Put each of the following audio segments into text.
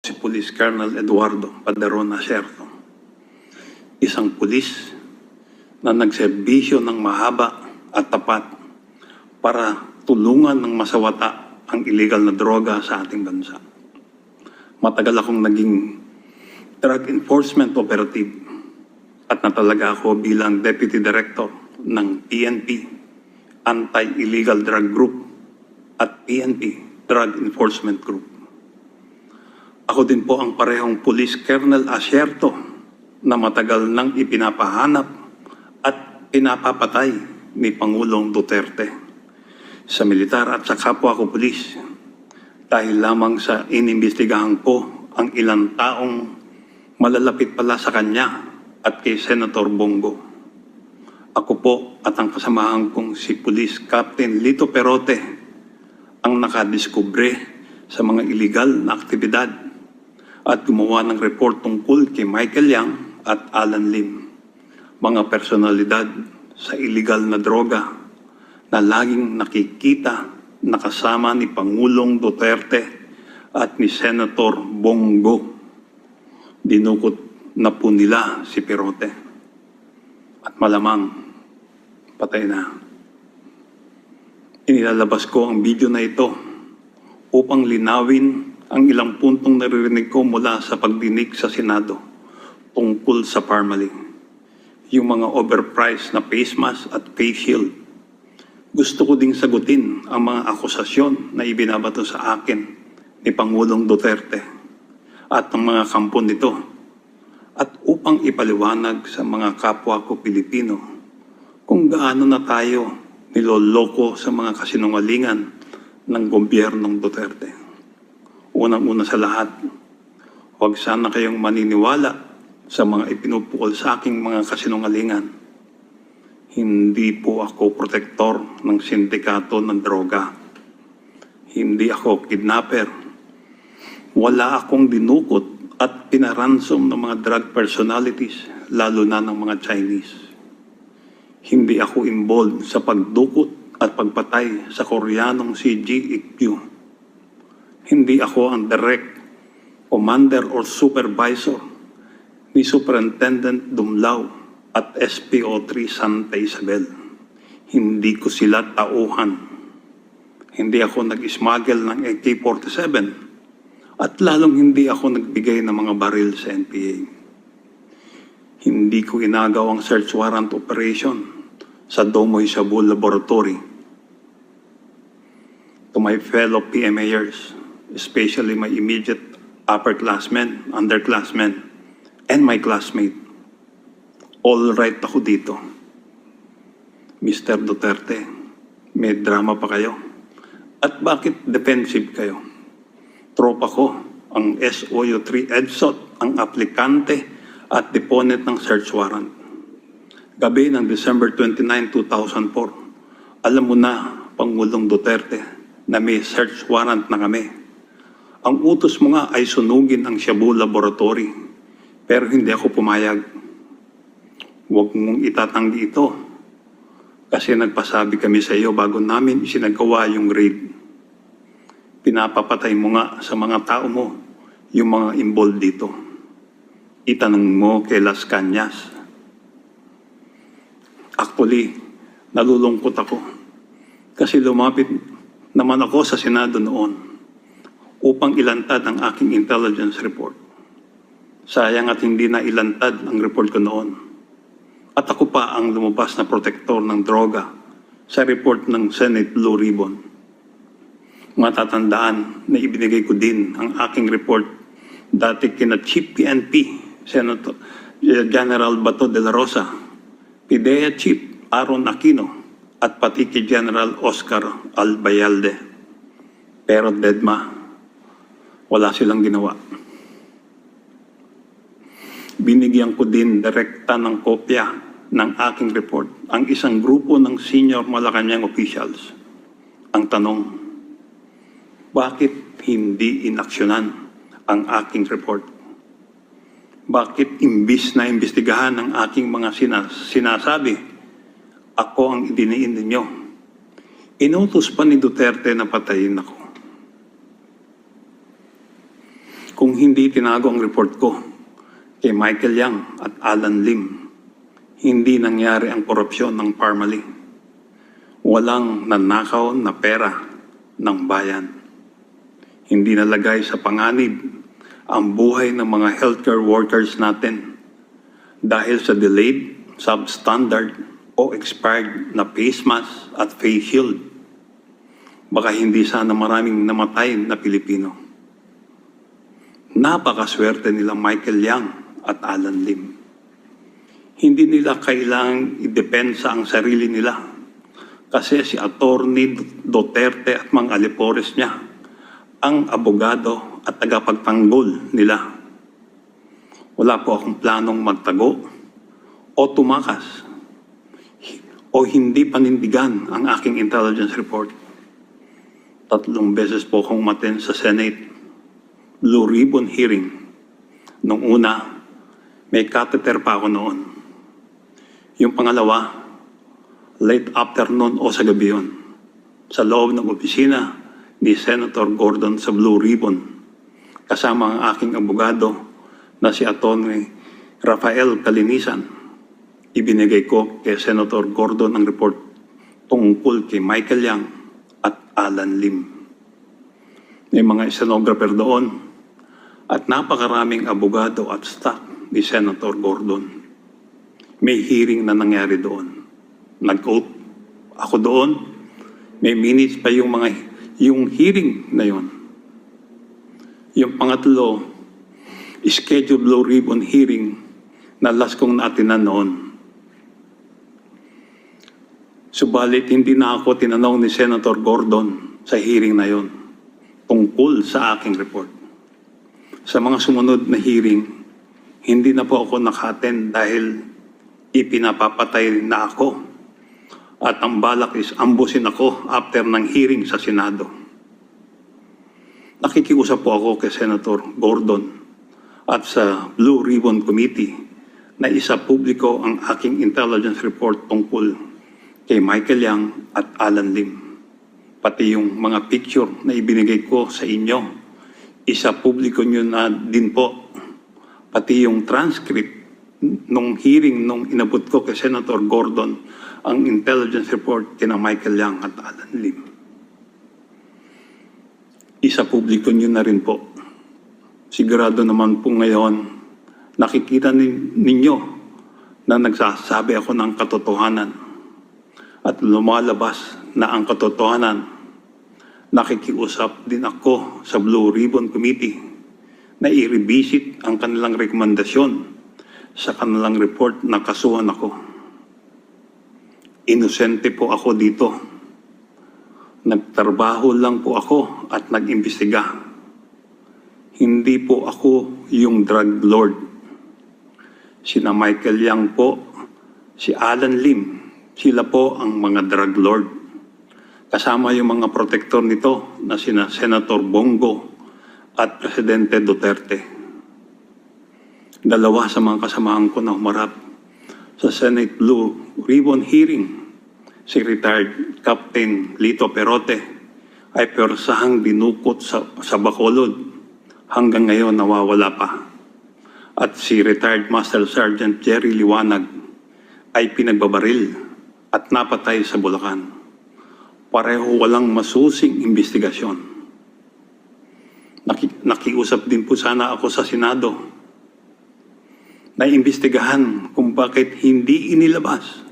Si Police Colonel Eduardo Padron Acerto, isang pulis na nagserbisyo ng mahaba at tapat para tulungan ng masawata ang illegal na droga sa ating bansa. Matagal akong naging drug enforcement operative at natalaga ako bilang Deputy Director ng PNP, Anti-Illegal Drug Group at PNP Drug Enforcement Group. Ako din po ang parehong Police Colonel Acerto na matagal nang ipinapahanap at pinapapatay ni Pangulong Duterte sa militar at sa kapwa ko pulis dahil lamang sa inimbestigahan ko ang ilang taong malalapit pala sa kanya at kay Senator Bongo. Ako po at ang kasamahan kong si Police Captain Lito Perote ang nakadiskubre sa mga illegal na aktibidad at gumawa ng report tungkol kay Michael Yang at Alan Lim, mga personalidad sa illegal na droga na laging nakikita nakasama ni Pangulong Duterte at ni Senator Bongo. Dinukot na po nila si Perote at malamang patay na. Inilalabas ko ang video na ito upang linawin ang ilang puntong naririnig ko mula sa pagdinig sa Senado tungkol sa Parmalee. Yung mga overpriced na face mask at face shield. Gusto ko ding sagutin ang mga akusasyon na ibinabato sa akin ni Pangulong Duterte at ng mga kampo nito at upang ipaliwanag sa mga kapwa ko Pilipino kung gaano na tayo niloloko sa mga kasinungalingan ng gobyernong Duterte. Unang-una sa lahat, huwag sana kayong maniniwala sa mga ipinupukol sa aking mga kasinungalingan. Hindi po ako protektor ng sindikato ng droga. Hindi ako kidnapper. Wala akong dinukot at pinaransom ng mga drug personalities, lalo na ng mga Chinese. Hindi ako involved sa pagdukot at pagpatay sa Koreanong si GEQ. Hindi ako ang direct commander or supervisor ni Superintendent Dumlao at SPO3 Santa Isabel. Hindi ko sila tauhan. Hindi ako nag-smuggle ng AK-47 at lalong hindi ako nagbigay ng mga baril sa NPA. Hindi ko inagaw ang search warrant operation sa Domoy Shabu Laboratory. To my fellow PMAers, especially my immediate upperclassmen, underclassmen, and my classmate. All right ako dito. Mr. Duterte, may drama pa kayo? At bakit defensive kayo? Tropa ko, ang SOU3 EDSOT, ang aplikante at deponent ng search warrant. Gabi ng December 29, 2004, alam mo na, Pangulong Duterte, na may search warrant na kami. Ang utos mo nga ay sunugin ang Shabu Laboratory, pero hindi ako pumayag. Huwag mong itatanggi ito, kasi nagpasabi kami sa iyo bago namin isinagawa yung raid. Pinapapatay mo nga sa mga tao mo yung mga involved dito. Itanong mo kay Las Cañas. Actually, nalulungkot ako, kasi lumapit naman ako sa Senado noon upang ilantad ang aking intelligence report. Sayang at hindi na ilantad ang report ko noon. At ako pa ang lumabas na protektor ng droga sa report ng Senate Blue Ribbon. Matatandaan na ibinigay ko din ang aking report dati kina Chief PNP, Senator General Bato de la Rosa, PIDEA Chief Aaron Aquino, at pati kay General Oscar Albayalde. Pero deadma, wala silang ginawa. Binigyan ko din direkta ng kopya ng aking report ang isang grupo ng senior Malacanang officials. Ang tanong, bakit hindi inaksyonan ang aking report? Bakit imbis na imbestigahan ang aking mga sinasabi, ako ang idiniin ninyo? Inutos pa ni Duterte na patayin ako. Kung hindi tinago ang report ko kay Michael Yang at Alan Lim, hindi nangyari ang korupsyon ng Parmalee. Walang nanakaw na pera ng bayan. Hindi nalagay sa panganib ang buhay ng mga healthcare workers natin dahil sa delayed, substandard o expired na face mask at face shield. Baka hindi sana maraming namatay na Pilipino. Napakaswerte nila Michael Yang at Alan Lim. Hindi nila kailangang idepensa ang sarili nila kasi si Atty. Duterte at mga alipores niya ang abogado at tagapagtanggol nila. Wala po akong planong magtago o tumakas o hindi panindigan ang aking intelligence report. 3 beses po akong umattend sa Senate Blue Ribbon hearing. Nung una, may catheter pa ako noon. Yung pangalawa, late afternoon o sa gabi yun, sa loob ng opisina ni Senator Gordon sa Blue Ribbon, kasama ang aking abogado na si Atty. Rafael Calinisan. Ibinigay ko kay Senator Gordon ang report tungkol kay Michael Yang at Alan Lim. May mga stenographer doon at napakaraming abogado at staff ni Senator Gordon. May hearing na nangyari doon. Nag-oath ako doon. May minutes pa yung hearing na yon. Yung pangatlo, scheduled Blue Ribbon hearing na last kong naatinan noon. Subalit hindi na ako tinanong ni Senator Gordon sa hearing na yon tungkol sa aking report. Sa mga sumunod na hearing, hindi na po ako naka-attend dahil ipinapapatay na ako at ang balak is ambusin ako after ng hearing sa Senado. Nakikiusap po ako kay Senator Gordon at sa Blue Ribbon Committee na isa publiko ang aking intelligence report tungkol kay Michael Yang at Alan Lim. Pati yung mga picture na ibinigay ko sa inyo, isa publiko nyo na din po. Pati yung transcript nung hearing nung inabot ko kay Senator Gordon ang intelligence report kina Michael Yang at Alan Lim. Isa publiko nyo na rin po. Sigurado naman po ngayon, nakikita ninyo na nagsasabi ako ng katotohanan at lumalabas na ang katotohanan. Nakikiusap din ako sa Blue Ribbon Committee na i-revisit ang kanilang rekomendasyon sa kanilang report na kasuhan ako. Inosente po ako dito. Nagtrabaho lang po ako at nag-imbestiga. Hindi po ako yung drug lord. Sina Michael Yang po, si Alan Lim, sila po ang mga drug lord. Kasama yung mga protektor nito na sina Senator Bongo at Presidente Duterte. Dalawa sa mga kasamahan ko na humarap sa Senate Blue Ribbon hearing, si retired Captain Lito Perote ay persahang dinukot sa Bacolod. Hanggang ngayon nawawala pa. At si retired Master Sergeant Jerry Liwanag ay pinagbabaril at napatay sa Bulacan. Pareho walang masusing investigasyon. Nakiusap din po sana ako sa Senado na imbestigahan kung bakit hindi inilabas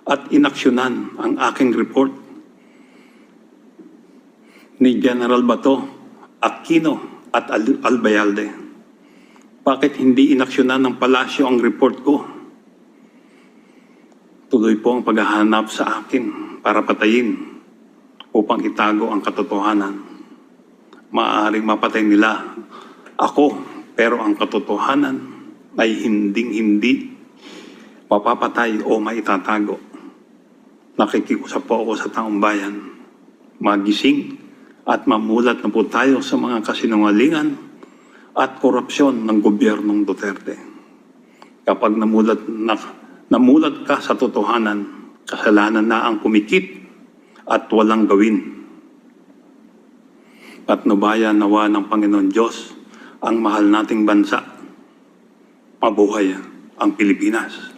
at inaksyonan ang aking report ni General Bato, Aquino at Albayalde. Bakit hindi inaksyonan ng palasyo ang report ko? Tuloy po ang paghahanap sa akin para patayin upang itago ang katotohanan. Maaaring mapatay nila ako, pero ang katotohanan ay hindi mapapatay o maitatago. Nakikiusap po ako sa taong bayan, magising at mamulat na po tayo sa mga kasinungalingan at korupsyon ng gobyernong Duterte. Kapag namulat ka sa totohanan, kasalanan na ang kumikit at walang gawin. Patnubayan nawa ng Panginoon Diyos ang mahal nating bansa. Mabuhay ang Pilipinas.